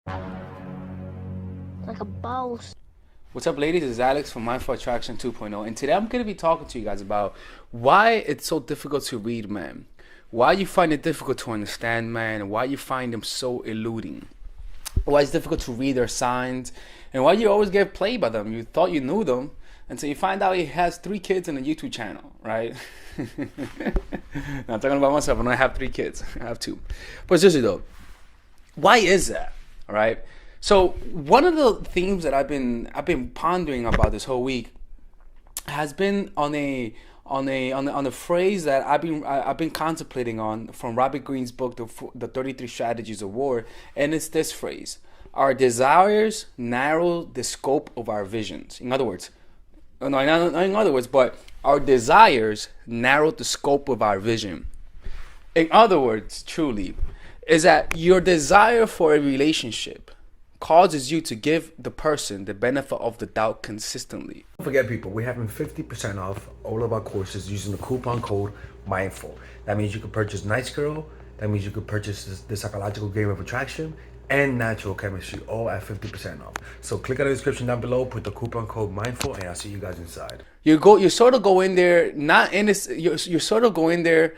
Like a boss. What's up, ladies? It's Alex from Mindful Attraction 2.0, and today I'm going to be talking to you guys about why it's so difficult to read men, why you find it difficult to understand men, and why you find them so eluding, why it's difficult to read their signs, and why you always get played by them. You thought you knew them until you find out he has 3 kids and a YouTube channel, right? Now, I'm talking about myself. I don't have 3 kids. I have 2. But seriously though, why is that? All right. So one of the themes that I've been pondering about this whole week has been on a phrase that I've been contemplating on from Robert Greene's book, the 33 Strategies of War, and it's this phrase: our desires narrow the scope of our visions. In other words, no, not in other words, but our desires narrow the scope of our vision. In other words, truly, is that your desire for a relationship causes you to give the person the benefit of the doubt consistently. Don't forget, people, we're having 50% off all of our courses using the coupon code MINDFUL. That means you can purchase Nice Girl, that means you could purchase the psychological game of attraction, and natural chemistry, all at 50% off. So click on the description down below, put the coupon code MINDFUL, and I'll see you guys inside. You sort of go in there not innocent. You sort of go in there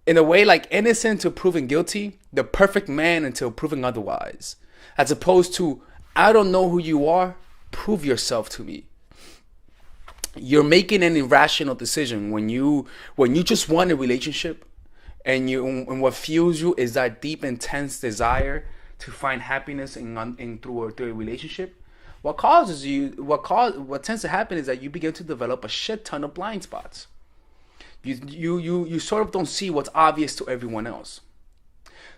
in a way like innocent to proven guilty, the perfect man until proven otherwise. As opposed to, I don't know who you are, prove yourself to me. You're making an irrational decision when you just want a relationship, and what fuels you is that deep, intense desire to find happiness through a relationship. What tends to happen is that you begin to develop a shit ton of blind spots. You sort of don't see what's obvious to everyone else.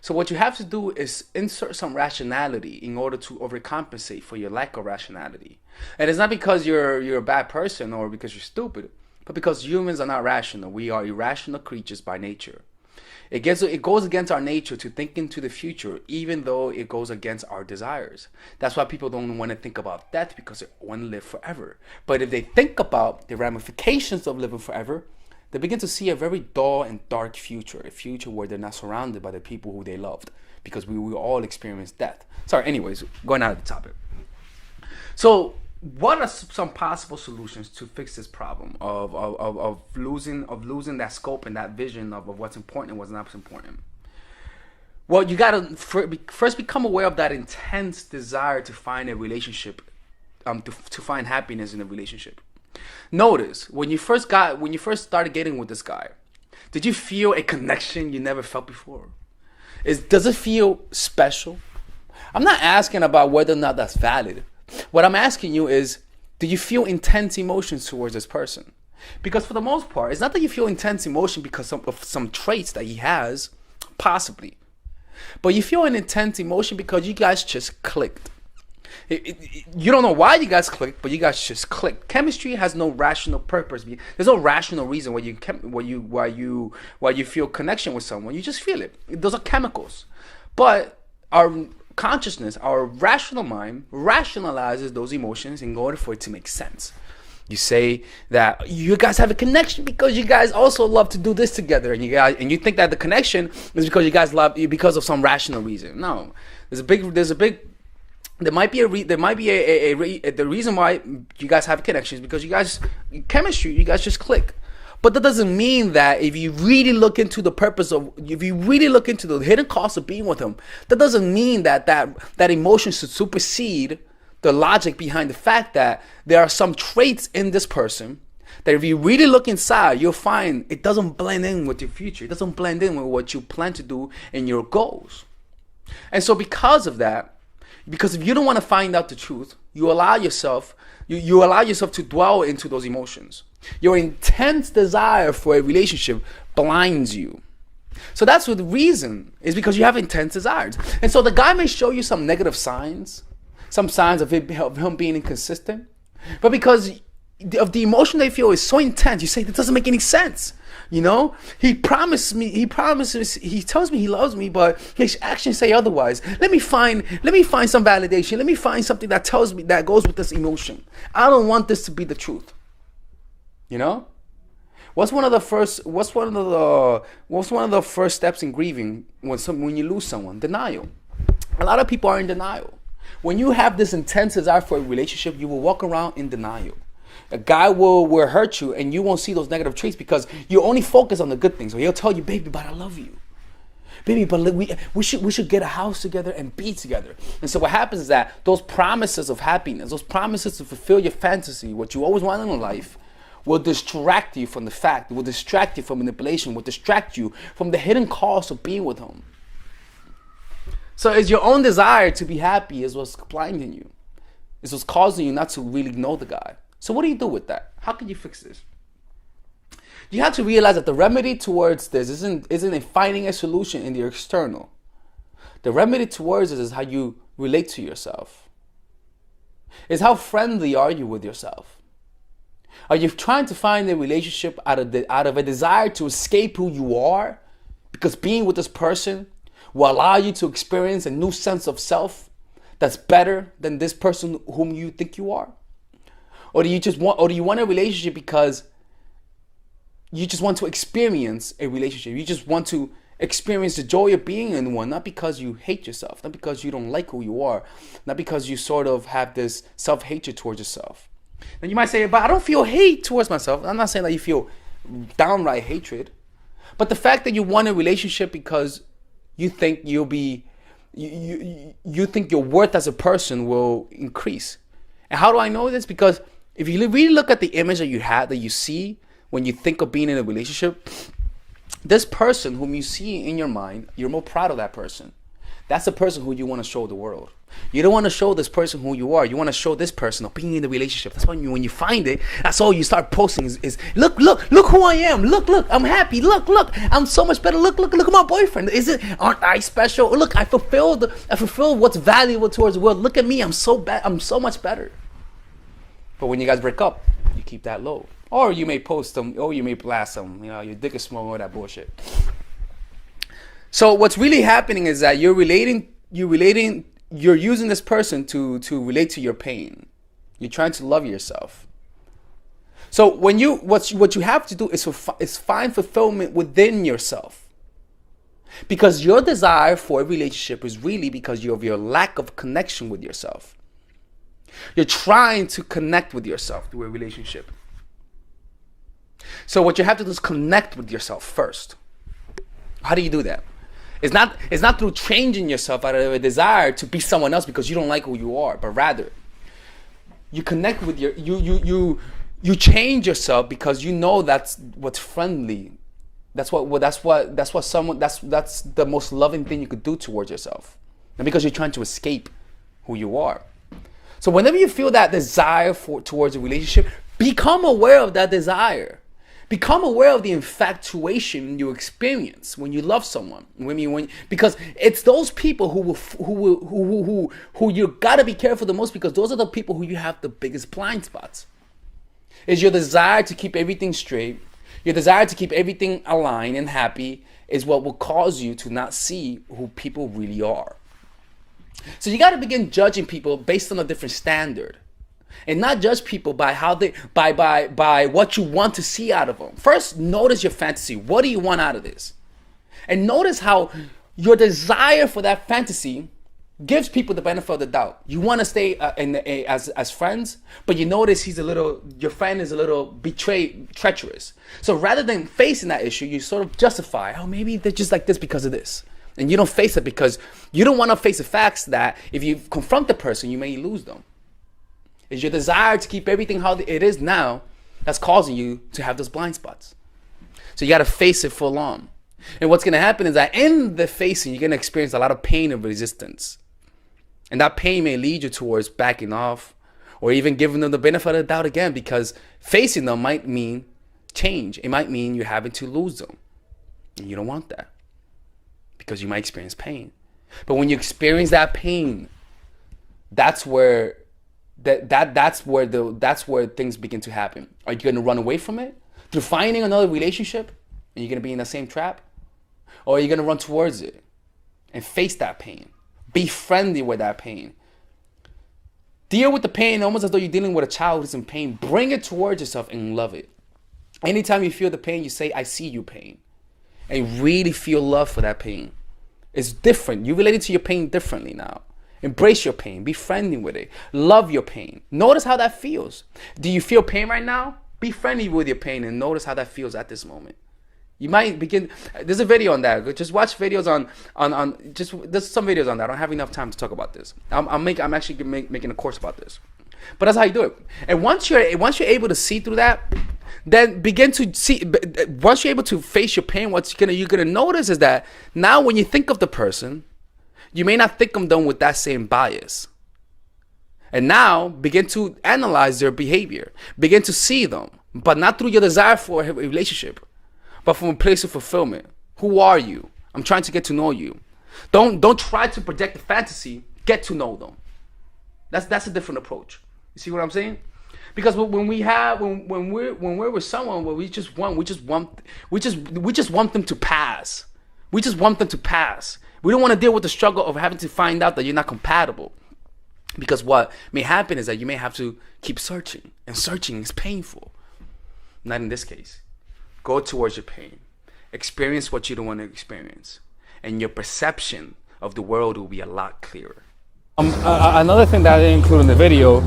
So what you have to do is insert some rationality in order to overcompensate for your lack of rationality. And it's not because you're a bad person or because you're stupid, but because humans are not rational. We are irrational creatures by nature. It goes against our nature to think into the future, even though it goes against our desires. That's why people don't want to think about death, because they want to live forever. But if they think about the ramifications of living forever, they begin to see a very dull and dark future, a future where they're not surrounded by the people who they loved, because we will all experience death. Sorry, anyways, going out of the topic. So what are some possible solutions to fix this problem of losing that scope and that vision of what's important and what's not important? Well, you gotta first become aware of that intense desire to find a relationship, to find happiness in a relationship. Notice when you first started getting with this guy, did you feel a connection you never felt before? Does it feel special? I'm not asking about whether or not that's valid. What I'm asking you is, do you feel intense emotions towards this person? Because for the most part, it's not that you feel intense emotion because of some traits that he has, possibly, but you feel an intense emotion because you guys just clicked. You don't know why you guys clicked, but you guys just clicked. Chemistry has no rational purpose. There's no rational reason why you feel connection with someone. You just feel it. Those are chemicals. But our consciousness, our rational mind, rationalizes those emotions in order for it to make sense. You say that you guys have a connection because you guys also love to do this together, and you think that the connection is because you guys love because of some rational reason. No, there might be the reason why you guys have connections because you guys just click. But that doesn't mean that if you really look into the hidden cost of being with him, that doesn't mean that emotion should supersede the logic behind the fact that there are some traits in this person that if you really look inside, you'll find it doesn't blend in with your future. It doesn't blend in with what you plan to do in your goals. And so because of that, because if you don't want to find out the truth, you allow yourself to dwell into those emotions. Your intense desire for a relationship blinds you. So that's what the reason is, because you have intense desires. And so the guy may show you some negative signs, some signs of him being inconsistent, but because of the emotion they feel is so intense, you say, that doesn't make any sense. You know, he tells me he loves me, but his actions say otherwise. Let me find some validation. Let me find something that tells me that goes with this emotion. I don't want this to be the truth. You know? What's one of the first steps in grieving when you lose someone? Denial. A lot of people are in denial. When you have this intense desire for a relationship, you will walk around in denial. A guy will hurt you and you won't see those negative traits because you only focus on the good things. So he'll tell you, baby, but I love you. Baby, but we should get a house together and be together. And so what happens is that those promises of happiness, those promises to fulfill your fantasy, what you always wanted in life, will distract you from the fact, will distract you from manipulation, will distract you from the hidden cost of being with him. So it's your own desire to be happy is what's blinding you. It's what's causing you not to really know the guy. So what do you do with that? How can you fix this? You have to realize that the remedy towards this isn't in finding a solution in the external. The remedy towards this is how you relate to yourself. It's how friendly are you with yourself? Are you trying to find a relationship out of a desire to escape who you are? Because being with this person will allow you to experience a new sense of self that's better than this person whom you think you are? Or do you want a relationship because you just want to experience a relationship? You just want to experience the joy of being in one, not because you hate yourself, not because you don't like who you are, not because you sort of have this self-hatred towards yourself. And you might say, but I don't feel hate towards myself. I'm not saying that you feel downright hatred, but the fact that you want a relationship because you think you think your worth as a person will increase. And how do I know this? Because if you really look at the image that you see when you think of being in a relationship, this person whom you see in your mind, you're more proud of that person. That's the person who you want to show the world. You don't want to show this person who you are. You want to show this person of being in the relationship. That's why when you find it, that's all you start posting is look who I am. Look, I'm happy. Look, I'm so much better. Look at my boyfriend. Aren't I special? Look, I fulfilled what's valuable towards the world. Look at me. I'm so much better. But when you guys break up, you keep that low. Or you may post them, or you may blast them. You know, your dick is small, all that bullshit. So what's really happening is that you're using this person to relate to your pain. You're trying to love yourself. So what you have to do is find fulfillment within yourself. Because your desire for a relationship is really because of your lack of connection with yourself. You're trying to connect with yourself through a relationship. So what you have to do is connect with yourself first. How do you do that? It's not through changing yourself out of a desire to be someone else because you don't like who you are, but rather you connect with you change yourself because you know that's what's friendly. That's the most loving thing you could do towards yourself. And because you're trying to escape who you are. So whenever you feel that desire towards a relationship, become aware of that desire. Become aware of the infatuation you experience when you love someone. Because it's those people who you gotta be careful the most, because those are the people who you have the biggest blind spots. Is your desire to keep everything straight, your desire to keep everything aligned and happy is what will cause you to not see who people really are. So you gotta begin judging people based on a different standard. And not judge people by how by what you want to see out of them. First, notice your fantasy. What do you want out of this? And notice how your desire for that fantasy gives people the benefit of the doubt. You want to stay as friends, but you notice your friend is a little treacherous. So rather than facing that issue, you sort of justify, oh, maybe they're just like this because of this. And you don't face it because you don't want to face the facts that if you confront the person, you may lose them. It's your desire to keep everything how it is now that's causing you to have those blind spots. So you got to face it full on. And what's going to happen is that in the facing, you're going to experience a lot of pain and resistance. And that pain may lead you towards backing off or even giving them the benefit of the doubt again, because facing them might mean change. It might mean you're having to lose them. And you don't want that because you might experience pain. But when you experience that pain, that's where that's where things begin to happen. Are you going to run away from it through finding another relationship and you're going to be in the same trap? Or are you going to run towards it and face that pain? Be friendly with that pain. Deal with the pain almost as though you're dealing with a child who's in pain. Bring it towards yourself and love it. Anytime you feel the pain, you say, I see you pain. And really feel love for that pain. It's different. You related to your pain differently now. Embrace your pain. Be friendly with it. Love your pain. Notice how that feels. Do you feel pain right now? Be friendly with your pain and notice how that feels at this moment. You might begin. There's a video on that. Just watch videos there's some videos on that. I don't have enough time to talk about this. I'm actually making a course about this. But that's how you do it. And once you're able to see through that, then begin to see. Once you're able to face your pain, what you're gonna notice is that now when you think of the person, you may not think of them with that same bias. And now begin to analyze their behavior. Begin to see them, but not through your desire for a relationship, but from a place of fulfillment. Who are you? I'm trying to get to know you. Don't try to project a fantasy. Get to know them. That's a different approach. You see what I'm saying? Because when we're with someone, where we just want them to pass. We just want them to pass. We don't want to deal with the struggle of having to find out that you're not compatible. Because what may happen is that you may have to keep searching, and searching is painful. Not in this case. Go towards your pain. Experience what you don't want to experience. And your perception of the world will be a lot clearer. Another thing that I didn't include in the video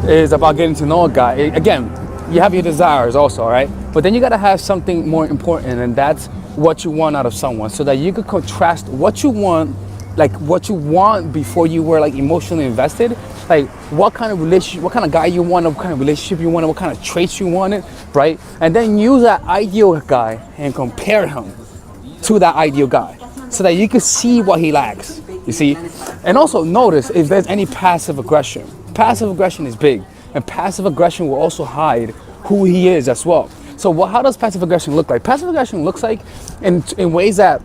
is about getting to know a guy. Again, you have your desires also, right? But then you got to have something more important, and that's what you want out of someone, so that you could contrast what you want, like what you want before you were like emotionally invested, like what kind of relationship, what kind of guy you want, what kind of relationship you wanted, what kind of traits you wanted, right? And then use that ideal guy and compare him to that ideal guy, so that you can see what he lacks, you see? And also notice if there's any passive aggression. Passive aggression is big, and passive aggression will also hide who he is as well. So how does passive aggression look like? Passive aggression looks like in ways that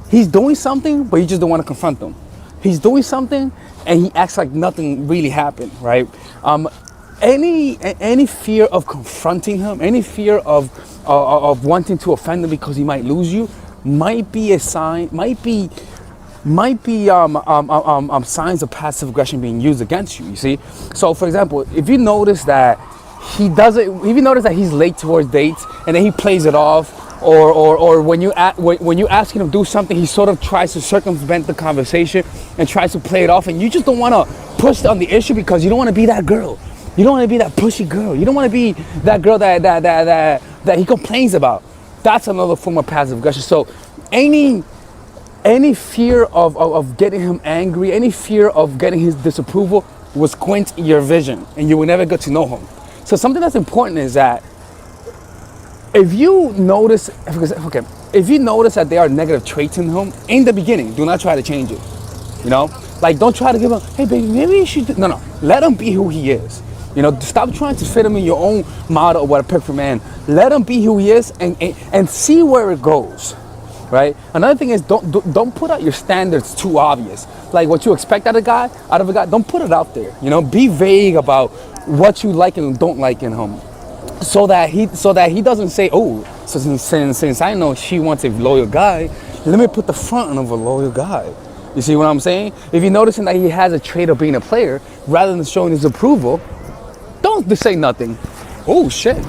he's doing something, but you just don't want to confront him. He's doing something and he acts like nothing really happened, right? Any fear of confronting him, any fear of wanting to offend him because he might lose you, might be a sign, might be signs of passive aggression being used against you. You see? So, for example, if you notice that he's late towards dates and then he plays it off, or when you ask him to do something, he sort of tries to circumvent the conversation and tries to play it off, and you just don't want to push on the issue because you don't want to be that girl. You don't want to be that pushy girl. You don't want to be that girl that he complains about. That's another form of passive aggression. So any fear of getting him angry, any fear of getting his disapproval will squint your vision, and you will never get to know him. So something that's important is that if you notice that there are negative traits in him in the beginning, do not try to change it. You know, like don't try to give him, hey baby, maybe you should. No, let him be who he is. You know, stop trying to fit him in your own model of what a perfect man. Let him be who he is, and see where it goes. Right. Another thing is don't put out your standards too obvious. Like what you expect out of a guy, don't put it out there. You know, be vague about what you like and don't like in him, so that he doesn't say, oh, so since I know she wants a loyal guy, let me put the front of a loyal guy. You see what I'm saying? If you're noticing that he has a trait of being a player, rather than showing his approval, don't just say nothing. Oh shit,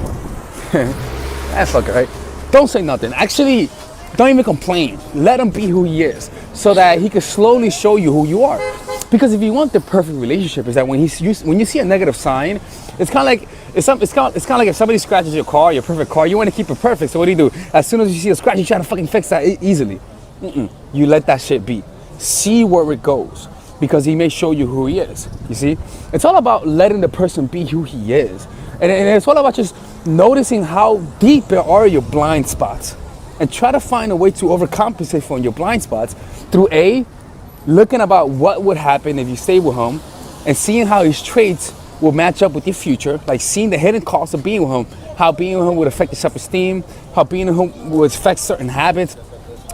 that's fucker, right? Don't say nothing. Actually, don't even complain. Let him be who he is, so that he can slowly show you who you are. Because if you want the perfect relationship, is that when you see a negative sign, it's kind of like like if somebody scratches your car, your perfect car, you want to keep it perfect. So what do? As soon as you see a scratch, you try to fucking fix that easily. You let that shit be. See where it goes, because he may show you who he is. You see, it's all about letting the person be who he is, and it's all about just noticing how deep are your blind spots, and try to find a way to overcompensate for your blind spots through looking about what would happen if you stay with him, and seeing how his traits will match up with your future, like seeing the hidden costs of being with him, how being with him would affect your self-esteem, how being with him would affect certain habits,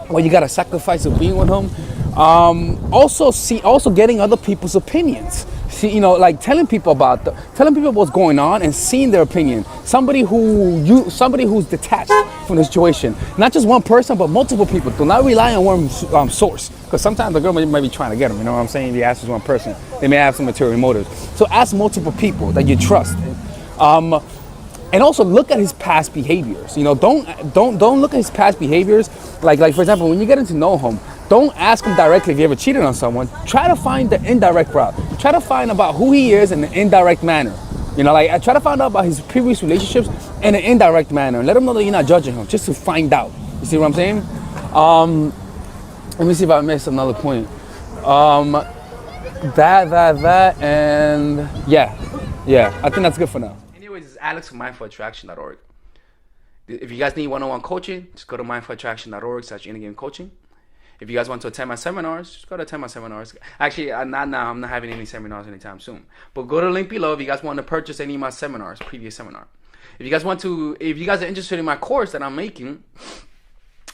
what you gotta sacrifice of being with him. Also getting other people's opinions. See, you know, like telling people what's going on and seeing their opinion. Somebody who's detached from the situation. Not just one person, but multiple people. Do not rely on one source, because sometimes the girl might be trying to get them. You know what I'm saying? If you ask just one person, they may have some material motives. So ask multiple people that you trust. And also look at his past behaviors. You know, don't look at his past behaviors. Like for example, when you get to know him, don't ask him directly if you ever cheated on someone. Try to find the indirect route. Try to find about who he is in an indirect manner. You know, like I try to find out about his previous relationships in an indirect manner and let him know that you're not judging him, just to find out. You see what I'm saying? Let me see if I missed another point. That, and yeah, I think that's good for now. Anyways, it's Alex from mindfulattraction.org. If you guys need one-on-one coaching, just go to mindfulattraction.org/endgamecoaching. If you guys want to attend my seminars, just go to attend my seminars. Actually, not now. I'm not having any seminars anytime soon. But go to the link below if you guys want to purchase any of my seminars, previous seminar. If you guys are interested in my course that I'm making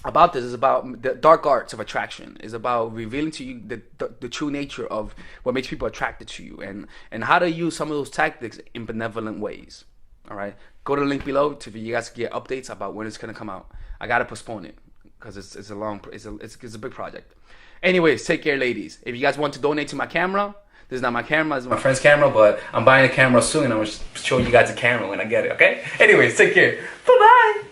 about this, is about the dark arts of attraction. Is about revealing to you the true nature of what makes people attracted to you, and how to use some of those tactics in benevolent ways. All right, go to the link below to you guys get updates about when it's gonna come out. I gotta postpone it because it's a big project. Anyways, take care, ladies. If you guys want to donate to my camera, this is not my camera, it's my friend's camera, but I'm buying a camera soon and I'm gonna show you guys a camera when I get it. Okay? Anyways, take care. Bye bye.